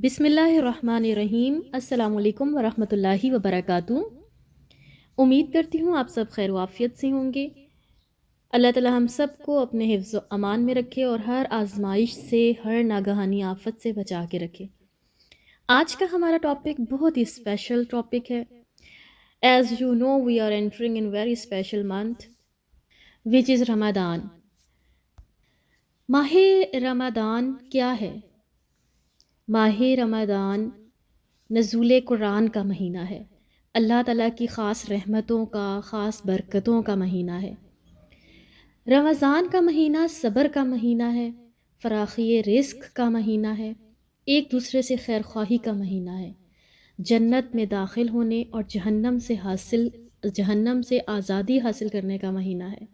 بسم اللہ الرحمن الرحیم۔ السلام علیکم ورحمۃ اللہ وبرکاتہ۔ امید کرتی ہوں آپ سب خیر و عافیت سے ہوں گے۔ اللہ تعالی ہم سب کو اپنے حفظ و امان میں رکھے اور ہر آزمائش سے، ہر ناگہانی آفت سے بچا کے رکھے۔ آج کا ہمارا ٹاپک بہت ہی اسپیشل ٹاپک ہے۔ As you know we are entering in very special month which is Ramzan. ماہ رمضان کیا ہے؟ ماہ رمضان نزول قرآن کا مہینہ ہے، اللہ تعالیٰ کی خاص رحمتوں کا، خاص برکتوں کا مہینہ ہے۔ رمضان کا مہینہ صبر کا مہینہ ہے، فراخی رزق کا مہینہ ہے، ایک دوسرے سے خیر خواہی کا مہینہ ہے، جنت میں داخل ہونے اور جہنم سے آزادی حاصل کرنے کا مہینہ ہے۔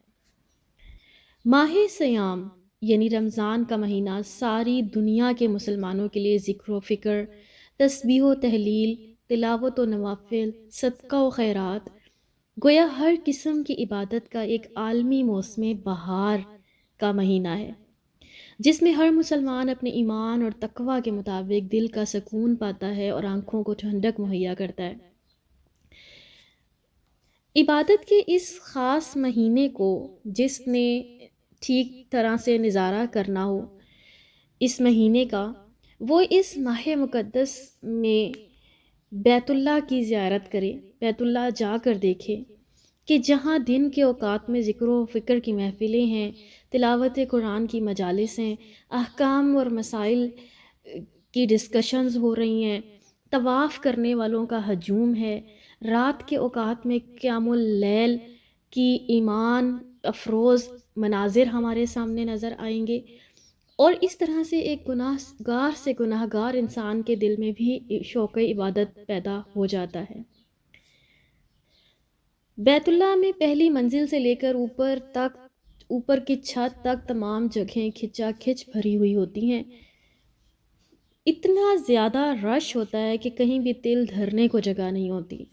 ماہ سیام یعنی رمضان کا مہینہ ساری دنیا کے مسلمانوں کے لیے ذکر و فکر، تسبیح و تحلیل، تلاوت و نوافل، صدقہ و خیرات، گویا ہر قسم کی عبادت کا ایک عالمی موسم بہار کا مہینہ ہے، جس میں ہر مسلمان اپنے ایمان اور تقوی کے مطابق دل کا سکون پاتا ہے اور آنکھوں کو ٹھنڈک مہیا کرتا ہے۔ عبادت کے اس خاص مہینے کو جس نے ٹھیک طرح سے نظارہ کرنا ہو اس مہینے کا، وہ اس ماہ مقدس میں بیت اللہ کی زیارت کرے، بیت اللہ جا کر دیکھے کہ جہاں دن کے اوقات میں ذکر و فکر کی محفلیں ہیں، تلاوت قرآن کی مجالس ہیں، احکام اور مسائل کی ڈسکشنز ہو رہی ہیں، طواف کرنے والوں کا ہجوم ہے، رات کے اوقات میں قیام اللیل کی ایمان افروز مناظر ہمارے سامنے نظر آئیں گے، اور اس طرح سے ایک گناہ گار انسان کے دل میں بھی شوق عبادت پیدا ہو جاتا ہے۔ بیت اللہ میں پہلی منزل سے لے کر اوپر کی چھت تک تمام جگہیں کھچا کھچ بھری ہوئی ہوتی ہیں، اتنا زیادہ رش ہوتا ہے کہ کہیں بھی تل دھرنے کو جگہ نہیں ہوتی۔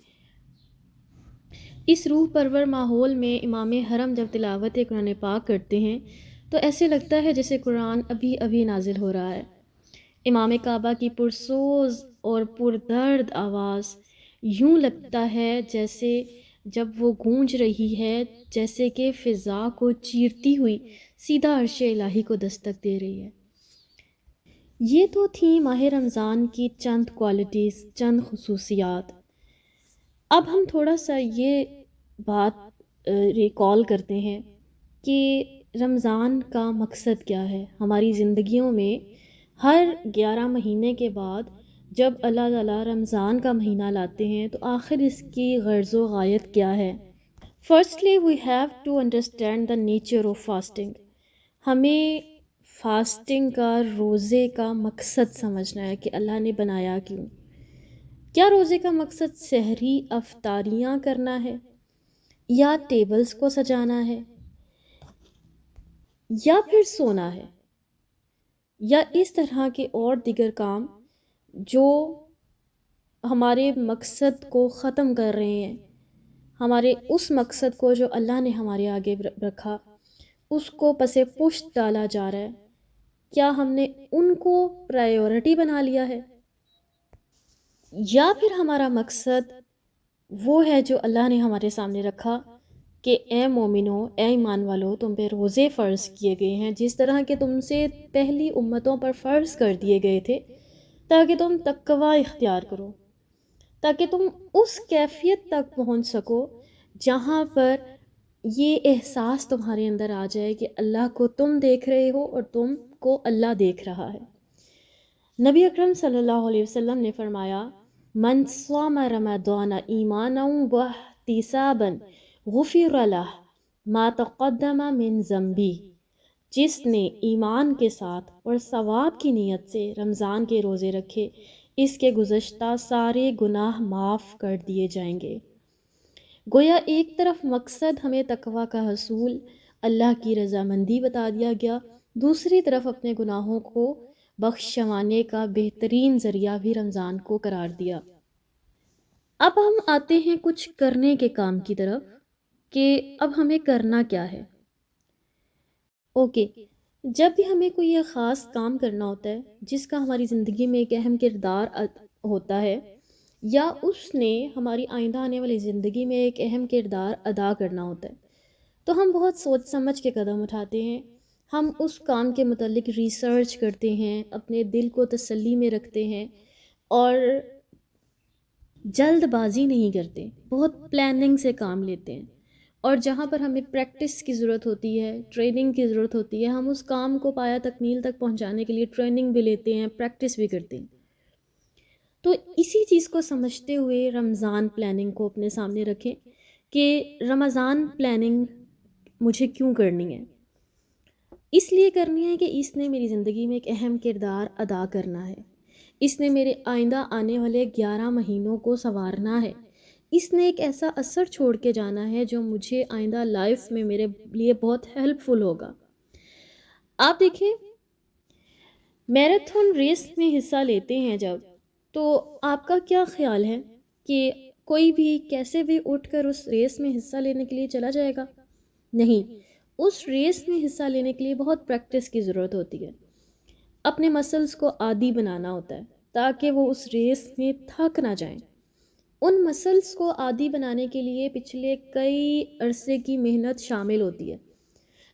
اس روح پرور ماحول میں امام حرم جب تلاوت قرآن پاک کرتے ہیں تو ایسے لگتا ہے جیسے قرآن ابھی ابھی نازل ہو رہا ہے۔ امام کعبہ کی پرسوز اور پردرد آواز یوں لگتا ہے جیسے جب وہ گونج رہی ہے، جیسے کہ فضا کو چیرتی ہوئی سیدھا عرش الہی کو دستک دے رہی ہے۔ یہ تو تھی ماہ رمضان کی چند کوالٹیز، چند خصوصیات۔ اب ہم تھوڑا سا یہ بات ریکال کرتے ہیں کہ رمضان کا مقصد کیا ہے ہماری زندگیوں میں۔ ہر 11 مہینے کے بعد جب اللہ تعالیٰ رمضان کا مہینہ لاتے ہیں تو آخر اس کی غرض و غایت کیا ہے؟ Firstly we have to understand the nature of fasting. ہمیں فاسٹنگ کا، روزے کا مقصد سمجھنا ہے کہ اللہ نے بنایا کیوں۔ کیا روزے کا مقصد سحری افطاریاں کرنا ہے، یا ٹیبلز کو سجانا ہے، یا پھر سونا ہے، یا اس طرح کے اور دیگر کام جو ہمارے مقصد کو ختم کر رہے ہیں، ہمارے اس مقصد کو جو اللہ نے ہمارے آگے رکھا اس کو پس پشت ڈالا جا رہا ہے۔ کیا ہم نے ان کو پرائیورٹی بنا لیا ہے، یا پھر ہمارا مقصد وہ ہے جو اللہ نے ہمارے سامنے رکھا کہ اے مومنو، اے ایمان والو، تم پہ روزے فرض کیے گئے ہیں جس طرح کہ تم سے پہلی امتوں پر فرض کر دیے گئے تھے، تاکہ تم تقوی اختیار کرو، تاکہ تم اس کیفیت تک پہنچ سکو جہاں پر یہ احساس تمہارے اندر آ جائے کہ اللہ کو تم دیکھ رہے ہو اور تم کو اللہ دیکھ رہا ہے۔ نبی اکرم صلی اللہ علیہ وسلم نے فرمایا، من صام رمضان ایمانا واحتسابا غفر لہ ما تقدم من ذنبہ۔ جس نے ایمان کے ساتھ اور ثواب کی نیت سے رمضان کے روزے رکھے، اس کے گزشتہ سارے گناہ معاف کر دیے جائیں گے۔ گویا ایک طرف مقصد ہمیں تقوی کا حصول، اللہ کی رضامندی بتا دیا گیا، دوسری طرف اپنے گناہوں کو بخشوانے کا بہترین ذریعہ بھی رمضان کو قرار دیا۔ اب ہم آتے ہیں کچھ کرنے کے کام کی طرف کہ اب ہمیں کرنا کیا ہے۔ اوکے، جب بھی ہمیں کوئی یہ خاص کام کرنا ہوتا ہے جس کا ہماری زندگی میں ایک اہم کردار ہوتا ہے، یا اس نے ہماری آئندہ آنے والی زندگی میں ایک اہم کردار ادا کرنا ہوتا ہے، تو ہم بہت سوچ سمجھ کے قدم اٹھاتے ہیں۔ ہم اس کام کے متعلق ریسرچ کرتے ہیں، اپنے دل کو تسلی میں رکھتے ہیں، اور جلد بازی نہیں کرتے، بہت پلاننگ سے کام لیتے ہیں۔ اور جہاں پر ہمیں پریکٹس کی ضرورت ہوتی ہے، ٹریننگ کی ضرورت ہوتی ہے، ہم اس کام کو پایا تکمیل تک پہنچانے کے لیے ٹریننگ بھی لیتے ہیں، پریکٹس بھی کرتے ہیں۔ تو اسی چیز کو سمجھتے ہوئے رمضان پلاننگ کو اپنے سامنے رکھیں کہ رمضان پلاننگ مجھے کیوں کرنی ہے۔ اس لیے کرنی ہے کہ اس نے میری زندگی میں ایک اہم کردار ادا کرنا ہے، اس نے میرے آئندہ آنے والے 11 مہینوں کو سنوارنا ہے، اس نے ایک ایسا اثر چھوڑ کے جانا ہے جو مجھے آئندہ لائف میں میرے لیے بہت ہیلپ فل ہوگا۔ آپ دیکھیں، میراتھن ریس میں حصہ لیتے ہیں جب، تو آپ کا کیا خیال ہے کہ کوئی بھی کیسے بھی اٹھ کر اس ریس میں حصہ لینے کے لیے چلا جائے گا؟ نہیں، اس ریس میں حصہ لینے کے لیے بہت پریکٹس کی ضرورت ہوتی ہے، اپنے مسلز کو عادی بنانا ہوتا ہے تاکہ وہ اس ریس میں تھک نہ جائیں۔ ان مسلز کو عادی بنانے کے لیے پچھلے کئی عرصے کی محنت شامل ہوتی ہے،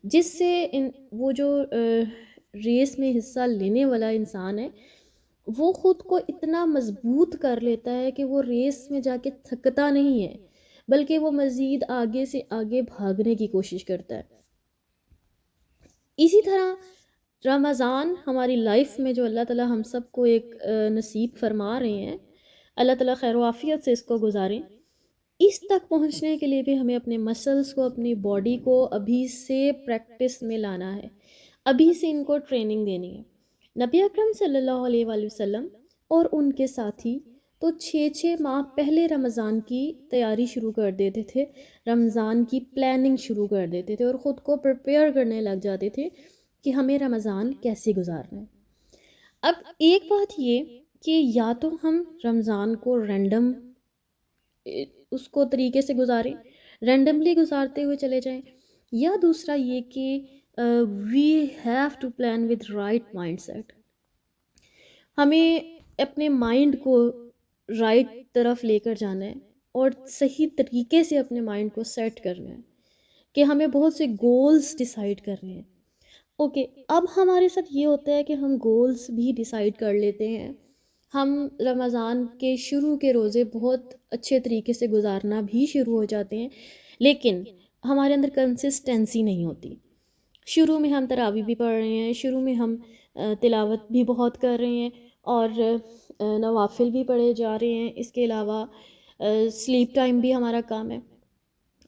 جس سے وہ جو ریس میں حصہ لینے والا انسان ہے وہ خود کو اتنا مضبوط کر لیتا ہے کہ وہ ریس میں جا کے تھکتا نہیں ہے، بلکہ وہ مزید آگے سے آگے بھاگنے کی کوشش کرتا ہے۔ اسی طرح رمضان ہماری لائف میں جو اللہ تعالیٰ ہم سب کو ایک نصیب فرما رہے ہیں، اللہ تعالیٰ خیر و عافیت سے اس کو گزاریں۔ اس تک پہنچنے کے لیے بھی ہمیں اپنے مسلز کو، اپنی باڈی کو ابھی سے پریکٹس میں لانا ہے، ابھی سے ان کو ٹریننگ دینی ہے۔ نبی اکرم صلی اللہ علیہ وآلہ وسلم اور ان کے ساتھی تو 6 ماہ پہلے رمضان کی تیاری شروع کر دیتے تھے، رمضان کی پلاننگ شروع کر دیتے تھے، اور خود کو پریپیئر کرنے لگ جاتے تھے کہ ہمیں رمضان کیسے گزارنا ہے۔ اب ایک بات یہ کہ یا تو ہم رمضان کو رینڈم اس کو طریقے سے گزاریں، رینڈملی گزارتے ہوئے چلے جائیں، یا دوسرا یہ کہ we have to plan with right mindset. ہمیں اپنے مائنڈ کو رائٹ طرف لے کر جانا ہے اور صحیح طریقے سے اپنے مائنڈ کو سیٹ کرنا ہے کہ ہمیں بہت سے گولز ڈیسائیڈ کرنے ہیں۔ اوکے، اب ہمارے ساتھ یہ ہوتا ہے کہ ہم گولز بھی ڈیسائیڈ کر لیتے ہیں، ہم رمضان کے شروع کے روزے بہت اچھے طریقے سے گزارنا بھی شروع ہو جاتے ہیں، لیکن ہمارے اندر کنسسٹنسی نہیں ہوتی۔ شروع میں ہم تراویح بھی پڑھ رہے ہیں، شروع میں ہم تلاوت بھی بہت کر رہے ہیں، اور نوافل بھی پڑھے جا رہے ہیں، اس کے علاوہ سلیپ ٹائم بھی ہمارا کام ہے،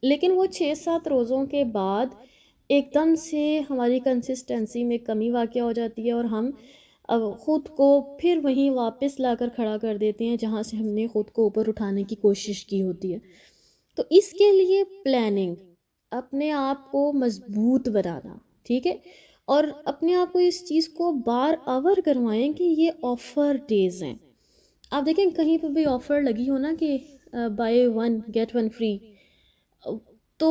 لیکن وہ 6-7 روزوں کے بعد ایک دم سے ہماری کنسسٹنسی میں کمی واقع ہو جاتی ہے، اور ہم اب خود کو پھر وہیں واپس لا کر کھڑا کر دیتے ہیں جہاں سے ہم نے خود کو اوپر اٹھانے کی کوشش کی ہوتی ہے۔ تو اس کے لیے پلاننگ، اپنے آپ کو مضبوط بنانا، ٹھیک ہے، اور اپنے آپ کو اس چیز کو بار آور کروائیں کہ یہ آفر ڈیز ہیں۔ آپ دیکھیں کہیں پہ بھی آفر لگی ہو نا کہ بائی 1 گیٹ 1 فری، تو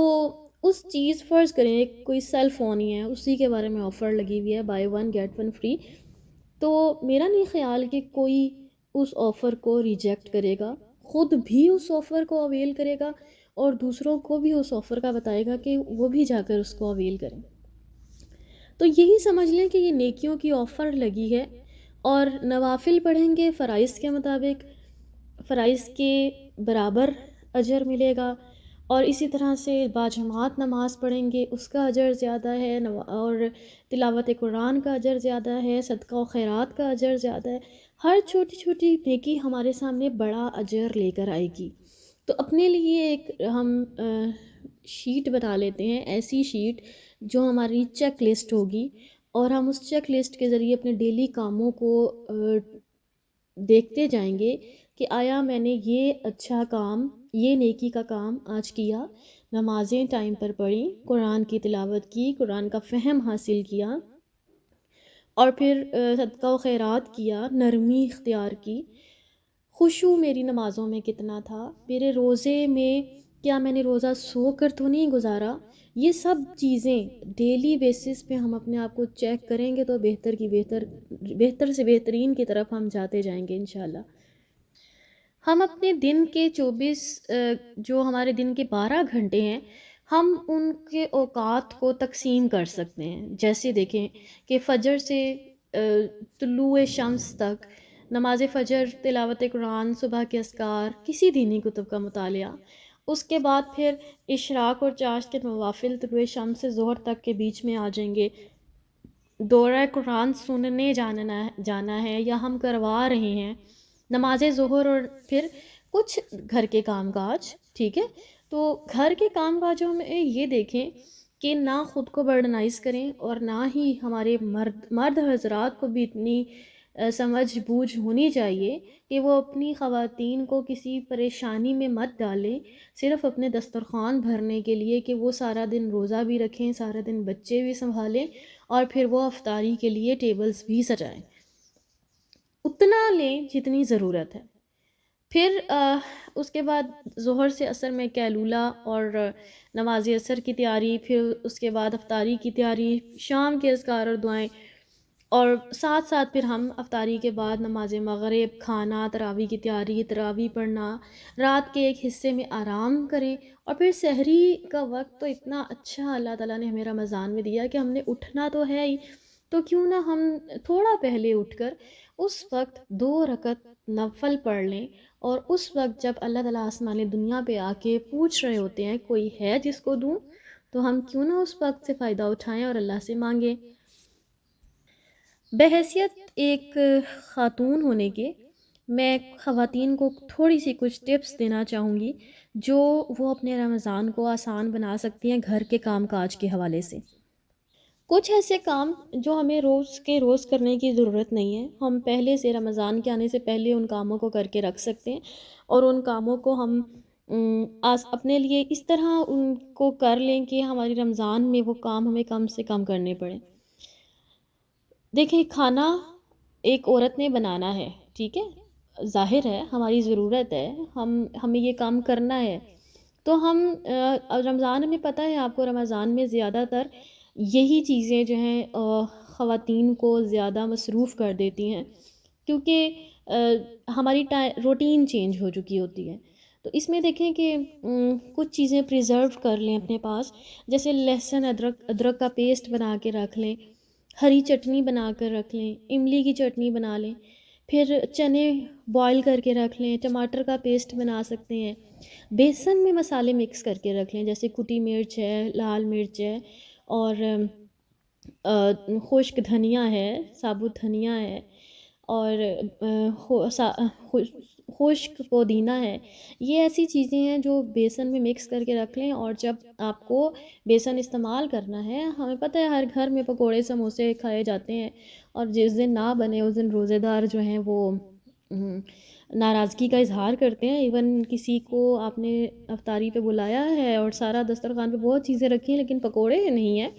اس چیز، فرض کریں ایک کوئی سیل فون ہی ہے، اسی کے بارے میں آفر لگی ہوئی ہے بائی 1 گیٹ 1 فری، تو میرا نہیں خیال کہ کوئی اس آفر کو ریجیکٹ کرے گا، خود بھی اس آفر کو اویل کرے گا اور دوسروں کو بھی اس آفر کا بتائے گا کہ وہ بھی جا کر اس کو اویل کریں۔ تو یہی سمجھ لیں کہ یہ نیکیوں کی آفر لگی ہے، اور نوافل پڑھیں گے فرائض کے مطابق، فرائض کے برابر اجر ملے گا، اور اسی طرح سے باجماعت نماز پڑھیں گے اس کا اجر زیادہ ہے، اور تلاوت قرآن کا اجر زیادہ ہے، صدقہ و خیرات کا اجر زیادہ ہے۔ ہر چھوٹی چھوٹی نیکی ہمارے سامنے بڑا اجر لے کر آئے گی۔ تو اپنے لیے ایک ہم شیٹ بنا لیتے ہیں، ایسی شیٹ جو ہماری چیک لسٹ ہوگی، اور ہم اس چیک لسٹ کے ذریعے اپنے ڈیلی کاموں کو دیکھتے جائیں گے کہ آیا میں نے یہ اچھا کام، یہ نیکی کا کام آج کیا، نمازیں ٹائم پر پڑھیں، قرآن کی تلاوت کی، قرآن کا فہم حاصل کیا، اور پھر صدقہ و خیرات کیا، نرمی اختیار کی، خشوع میری نمازوں میں کتنا تھا، میرے روزے میں کیا میں نے روزہ سو کر تو نہیں گزارا؟ یہ سب چیزیں ڈیلی بیسس پہ ہم اپنے آپ کو چیک کریں گے تو بہتر سے بہترین کی طرف ہم جاتے جائیں گے انشاءاللہ۔ ہم اپنے دن کے 24 جو ہمارے دن کے 12 گھنٹے ہیں، ہم ان کے اوقات کو تقسیم کر سکتے ہیں۔ جیسے دیکھیں کہ فجر سے طلوع شمس تک نماز فجر، تلاوت قرآن، صبح کے اذکار، کسی دینی کتب کا مطالعہ، اس کے بعد پھر اشراق اور چاشت کے نوافل طلوع شمس سے ظہر تک کے بیچ میں آ جائیں گے۔ دورہ قرآن سننے جانا ہے یا ہم کروا رہے ہیں، نماز ظہر، اور پھر کچھ گھر کے کام کاج، ٹھیک ہے؟ تو گھر کے کام کاجوں میں یہ دیکھیں کہ نہ خود کو برڈنائز کریں اور نہ ہی ہمارے مرد حضرات کو بھی اتنی سمجھ بوجھ ہونی چاہیے کہ وہ اپنی خواتین کو کسی پریشانی میں مت ڈالیں صرف اپنے دسترخوان بھرنے کے لیے، کہ وہ سارا دن روزہ بھی رکھیں، سارا دن بچے بھی سنبھالیں اور پھر وہ افطاری کے لیے ٹیبلز بھی سجائیں۔ اتنا لیں جتنی ضرورت ہے۔ پھر اس کے بعد ظہر سے عصر میں قیلولہ اور نماز عصر کی تیاری، پھر اس کے بعد افطاری کی تیاری، شام کے اذکار اور دعائیں، اور ساتھ ساتھ پھر ہم افطاری کے بعد نماز مغرب، کھانا، تراویح کی تیاری، تراویح پڑھنا، رات کے ایک حصے میں آرام کریں، اور پھر سحری کا وقت تو اتنا اچھا اللہ تعالیٰ نے ہمیں رمضان میں دیا کہ ہم نے اٹھنا تو ہے ہی، تو کیوں نہ ہم تھوڑا پہلے اٹھ کر اس وقت 2 رکعت نفل پڑھ لیں، اور اس وقت جب اللہ تعالیٰ آسمان دنیا پہ آ کے پوچھ رہے ہوتے ہیں کوئی ہے جس کو دوں، تو ہم کیوں نہ اس وقت سے فائدہ اٹھائیں اور اللہ سے مانگیں۔ بحیثیت ایک خاتون ہونے کے، میں خواتین کو تھوڑی سی کچھ ٹپس دینا چاہوں گی جو وہ اپنے رمضان کو آسان بنا سکتی ہیں گھر کے کام کاج کے حوالے سے۔ کچھ ایسے کام جو ہمیں روز کے روز کرنے کی ضرورت نہیں ہے، ہم پہلے سے رمضان کے آنے سے پہلے ان کاموں کو کر کے رکھ سکتے ہیں، اور ان کاموں کو ہم اپنے لیے اس طرح ان کو کر لیں کہ ہماری رمضان میں وہ کام ہمیں کم سے کم کرنے پڑیں۔ دیکھیں، کھانا ایک عورت نے بنانا ہے، ٹھیک ہے، ظاہر ہے ہماری ضرورت ہے، ہمیں یہ کام کرنا ہے، تو ہم رمضان میں پتہ ہے آپ کو، رمضان میں زیادہ تر یہی چیزیں جو ہیں خواتین کو زیادہ مصروف کر دیتی ہیں، کیونکہ ہماری روٹین چینج ہو چکی ہوتی ہے۔ تو اس میں دیکھیں کہ کچھ چیزیں پریزرو کر لیں اپنے پاس، جیسے لہسن ادرک کا پیسٹ بنا کے رکھ لیں، ہری چٹنی بنا کر رکھ لیں، املی کی چٹنی بنا لیں، پھر چنے بوائل کر کے رکھ لیں، ٹماٹر کا پیسٹ بنا سکتے ہیں، بیسن میں مسالے مکس کر کے رکھ لیں، جیسے کٹی مرچ ہے، لال مرچ ہے، اور خشک دھنیا ہے، ثابت دھنیا ہے، اور خشک پودینہ ہے۔ یہ ایسی چیزیں ہیں جو بیسن میں مکس کر کے رکھ لیں، اور جب آپ کو بیسن استعمال کرنا ہے، ہمیں پتہ ہے ہر گھر میں پکوڑے سموسے کھائے جاتے ہیں، اور جس دن نہ بنے اس دن روزے دار جو ہیں وہ ناراضگی کا اظہار کرتے ہیں۔ ایون کسی کو آپ نے افطاری پہ بلایا ہے اور سارا دسترخوان پہ بہت چیزیں رکھی ہیں لیکن پکوڑے نہیں ہیں،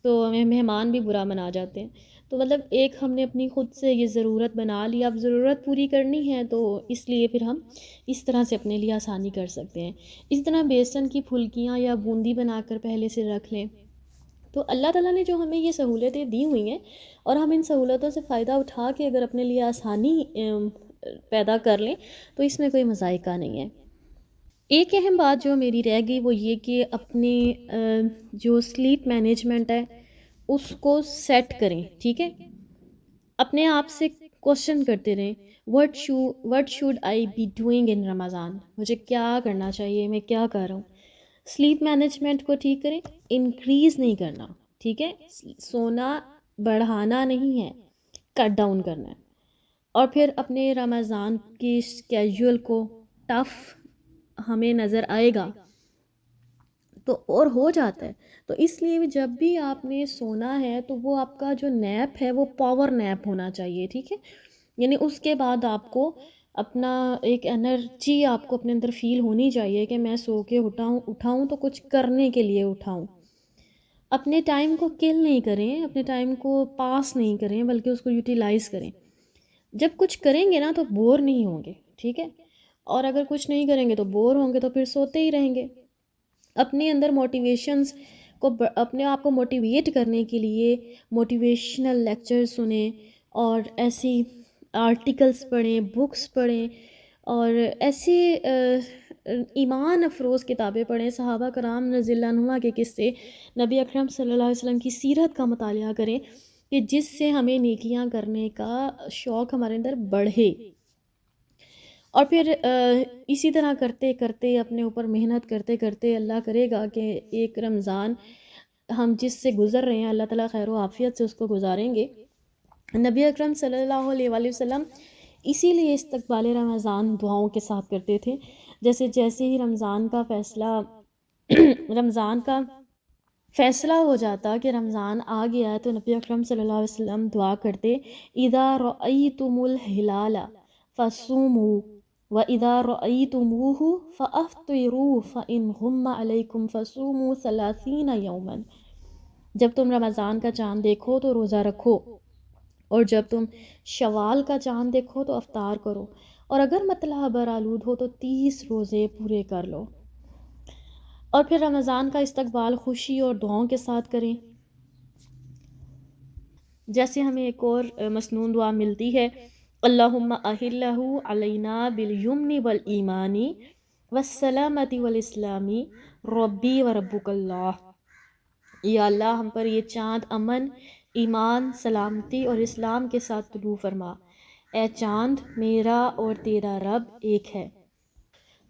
تو ہمیں مہمان بھی برا منا جاتے ہیں۔ تو مطلب ایک ہم نے اپنی خود سے یہ ضرورت بنا لی، اب ضرورت پوری کرنی ہے تو اس لیے پھر ہم اس طرح سے اپنے لیے آسانی کر سکتے ہیں۔ اس طرح بیسن کی پھلکیاں یا بوندی بنا کر پہلے سے رکھ لیں۔ تو اللہ تعالیٰ نے جو ہمیں یہ سہولتیں دی ہوئی ہیں، اور ہم ان سہولتوں سے فائدہ اٹھا کے اگر اپنے لیے آسانی پیدا کر لیں تو اس میں کوئی مذائقہ نہیں ہے۔ ایک اہم بات جو میری رہ گئی وہ یہ کہ اپنے جو سلیپ مینجمنٹ ہے اس کو سیٹ کریں، ٹھیک ہے؟ اپنے آپ سے کوشچن کرتے رہیں، what should I be doing in رمضان، مجھے کیا کرنا چاہیے، میں کیا کر رہا ہوں۔ سلیپ مینجمنٹ کو ٹھیک کریں، انکریز نہیں کرنا، ٹھیک ہے، سونا بڑھانا نہیں ہے، کٹ ڈاؤن کرنا ہے۔ اور پھر اپنے رمضان کی اسکیجول کو ٹف ہمیں نظر آئے گا تو اور ہو جاتا ہے، تو اس لیے بھی جب بھی آپ نے سونا ہے تو وہ آپ کا جو نیپ ہے وہ پاور نیپ ہونا چاہیے، ٹھیک ہے، یعنی اس کے بعد آپ کو اپنا ایک انرجی آپ کو اپنے اندر فیل ہونی چاہیے کہ میں سو کے اٹھاؤں تو کچھ کرنے کے لیے اٹھاؤں۔ اپنے ٹائم کو کل نہیں کریں، اپنے ٹائم کو پاس نہیں کریں، بلکہ اس کو یوٹیلائز کریں۔ جب کچھ کریں گے نا تو بور نہیں ہوں گے، ٹھیک ہے، اور اگر کچھ نہیں کریں گے تو بور ہوں گے تو پھر سوتے ہی رہیں گے۔ اپنے اندر موٹیویشنز کو اپنے آپ کو موٹیویٹ کرنے کے لیے موٹیویشنل لیکچر سنیں، اور ایسی آرٹیکلس پڑھیں، بکس پڑھیں، اور ایسی ایمان افروز کتابیں پڑھیں۔ صحابہ کرام رضی اللہ عنہ کے قصے، نبی اکرم صلی اللہ علیہ وسلم کی سیرت کا مطالعہ کریں کہ جس سے ہمیں نیکیاں کرنے کا شوق ہمارے اندر بڑھے۔ اور پھر اسی طرح کرتے کرتے اپنے اوپر محنت کرتے کرتے اللہ کرے گا کہ ایک رمضان ہم جس سے گزر رہے ہیں اللہ تعالیٰ خیر و عافیت سے اس کو گزاریں گے۔ نبی اکرم صلی اللہ علیہ وآلہ وسلم اسی لیے استقبال رمضان دعاؤں کے ساتھ کرتے تھے۔ جیسے ہی رمضان کا فیصلہ ہو جاتا کہ رمضان آ گیا ہے تو نبی اکرم صلی اللہ علیہ وسلم دعا کرتے، اذا رأیتم الہلال فصوموا وَإِذَا رَأَيْتُمُوهُ فَأَفْطِرُوا فَإِنْ غُمَّ عَلَيْكُمْ فَصُومُوا 30 يَوْمًا۔ جب تم رمضان کا چاند دیکھو تو روزہ رکھو، اور جب تم شوال کا چاند دیکھو تو افطار کرو، اور اگر مطلع برآلود ہو تو 30 روزے پورے کر لو۔ اور پھر رمضان کا استقبال خوشی اور دعاؤں کے ساتھ کریں۔ جیسے ہمیں ایک اور مسنون دعا ملتی ہے، اللہم اہلہ علینا بالیمن والایمان والسلامت والاسلام ربی وربک اللہ۔ یا اللہ ہم پر یہ چاند امن، ایمان، سلامتی اور اسلام کے ساتھ طلوع فرما۔ اے چاند، میرا اور تیرا رب ایک ہے۔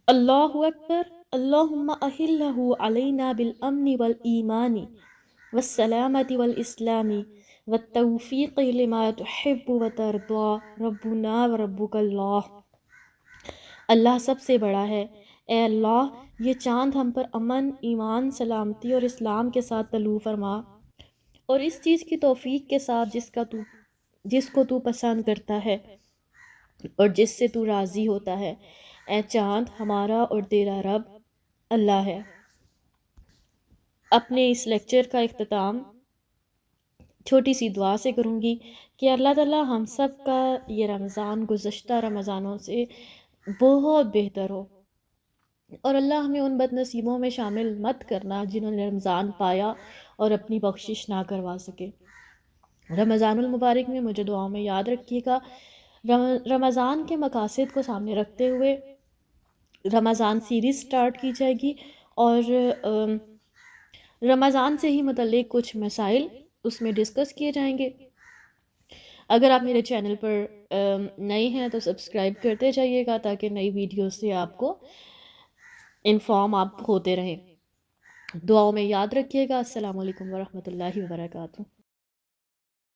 اللہ اکبر۔ اللہم اہلہ علینا بالامن والایمان والسلامت والاسلام والتوفیق لما تحب وترضا ربنا وربک اللہ۔ اللہ سب سے بڑا ہے۔ اے اللہ، یہ چاند ہم پر امن، ایمان، سلامتی اور اسلام کے ساتھ طلوع فرما، اور اس چیز کی توفیق کے ساتھ جس کو تو پسند کرتا ہے اور جس سے تو راضی ہوتا ہے۔ اے چاند، ہمارا اور تیرا رب اللہ ہے۔ اپنے اس لیکچر کا اختتام چھوٹی سی دعا سے کروں گی کہ اللہ تعالیٰ ہم سب کا یہ رمضان گزشتہ رمضانوں سے بہت بہتر ہو، اور اللہ ہمیں ان بد نصیبوں میں شامل مت کرنا جنہوں نے رمضان پایا اور اپنی بخشش نہ کروا سکے۔ رمضان المبارک میں مجھے دعاؤں میں یاد رکھیے گا۔ رمضان کے مقاصد کو سامنے رکھتے ہوئے رمضان سیریز سٹارٹ کی جائے گی، اور رمضان سے ہی متعلق کچھ مسائل اس میں ڈسکس کیے جائیں گے۔ اگر آپ میرے چینل پر نئے ہیں تو سبسکرائب کرتے جائیے گا تاکہ نئی ویڈیوز سے آپ کو انفارم آپ ہوتے رہیں۔ دعاؤں میں یاد رکھیے گا۔ السلام علیکم ورحمۃ اللہ وبرکاتہ۔